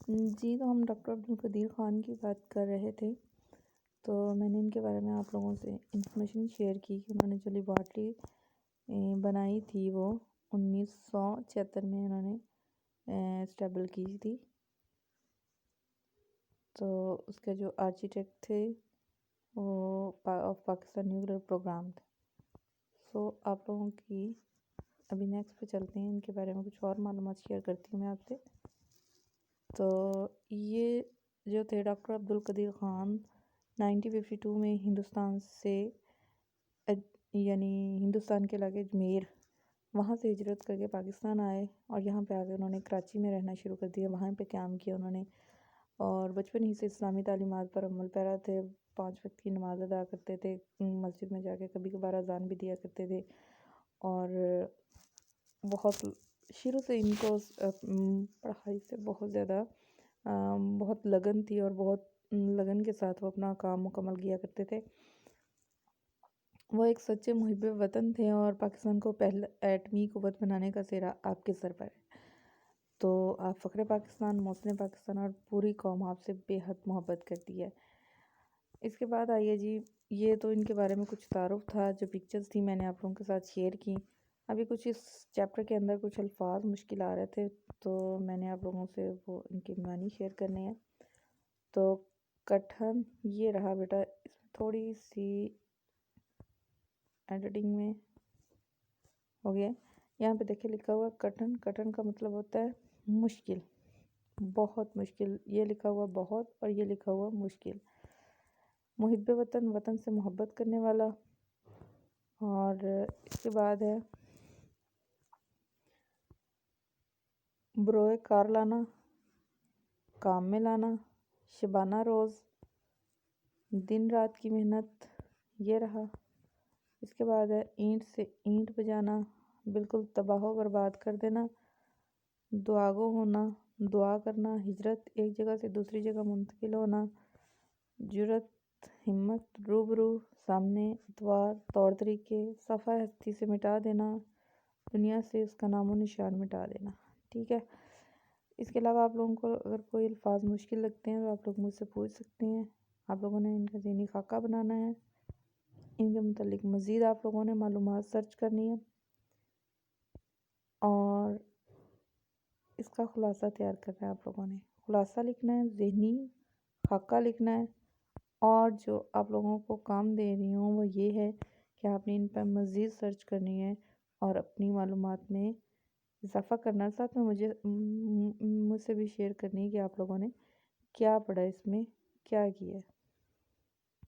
جی، تو ہم ڈاکٹر عبدالقدیر خان کی بات کر رہے تھے، تو میں نے ان کے بارے میں آپ لوگوں سے انفارمیشن شیئر کی کہ انہوں نے جو لیبارٹری بنائی تھی وہ 1976 میں انہوں نے اسٹیبل کی تھی۔ تو اس کے جو آرکیٹیکٹ تھے وہ پاکستان نیوکلیئر پروگرام تھے۔ سو آپ لوگوں کی ابھی نیکسٹ پہ چلتے ہیں، ان کے بارے میں کچھ اور معلومات شیئر کرتی ہوں میں آپ سے۔ تو یہ جو تھے ڈاکٹر عبدالقدیر خان 1952 میں ہندوستان سے یعنی ہندوستان کے علاقے اجمیر وہاں سے ہجرت کر کے پاکستان آئے، اور یہاں پہ آگے انہوں نے کراچی میں رہنا شروع کر دیا، وہاں پہ قیام کیا انہوں نے، اور بچپن ہی سے اسلامی تعلیمات پر عمل پیرا تھے۔ 5 وقت کی نماز ادا کرتے تھے، مسجد میں جا کے کبھی کبھار اذان بھی دیا کرتے تھے، اور بہت شروع سے ان کو پڑھائی سے بہت زیادہ بہت لگن تھی، اور بہت لگن کے ساتھ وہ اپنا کام مکمل کیا کرتے تھے۔ وہ ایک سچے محب وطن تھے، اور پاکستان کو پہلا ایٹمی قوت بنانے کا سہرا آپ کے سر پر ہے۔ تو آپ فخر پاکستان، محسن پاکستان، اور پوری قوم آپ سے بے حد محبت کرتی ہے۔ اس کے بعد آئیے جی، یہ تو ان کے بارے میں کچھ تعارف تھا، جو پکچرز تھی میں نے آپ لوگوں کے ساتھ شیئر کی۔ ابھی کچھ اس چیپٹر کے اندر کچھ الفاظ مشکل آ رہے تھے، تو میں نے آپ لوگوں سے وہ ان کی معنی شیئر کرنے ہیں۔ تو کٹھن یہ رہا بیٹا، اس میں تھوڑی سی ایڈیٹنگ میں ہو گیا، یہاں پہ دیکھیں لکھا ہوا کٹھن، کٹھن کا مطلب ہوتا ہے مشکل، بہت مشکل، یہ لکھا ہوا بہت اور یہ لکھا ہوا مشکل۔ محب وطن، وطن سے محبت کرنے والا، اور اس کے بعد ہے بروئے کار لانا، کام میں لانا، شبانہ روز، دن رات کی محنت، یہ رہا۔ اس کے بعد ہے اینٹ سے اینٹ بجانا، بالکل تباہ و برباد کر دینا، دعاگو ہونا، دعا کرنا، ہجرت، ایک جگہ سے دوسری جگہ منتقل ہونا، جرأت، ہمت، روبرو، سامنے، اتوار، طور طریقے، صفحہ ہستی سے مٹا دینا، دنیا سے اس کا نام و نشان مٹا دینا۔ ٹھیک ہے، اس کے علاوہ آپ لوگوں کو اگر کوئی الفاظ مشکل لگتے ہیں تو آپ لوگ مجھ سے پوچھ سکتے ہیں۔ آپ لوگوں نے ان کا ذہنی خاکہ بنانا ہے، ان کے متعلق مزید آپ لوگوں نے معلومات سرچ کرنی ہے، اور اس کا خلاصہ تیار کرنا ہے۔ آپ لوگوں نے خلاصہ لکھنا ہے، ذہنی خاکہ لکھنا ہے، اور جو آپ لوگوں کو کام دے رہی ہوں وہ یہ ہے کہ آپ نے ان پر مزید سرچ کرنی ہے اور اپنی معلومات میں اضافہ کرنا، ساتھ میں مجھ سے بھی شیئر کرنی ہے کہ آپ لوگوں نے کیا پڑھا، اس میں کیا کیا ہے۔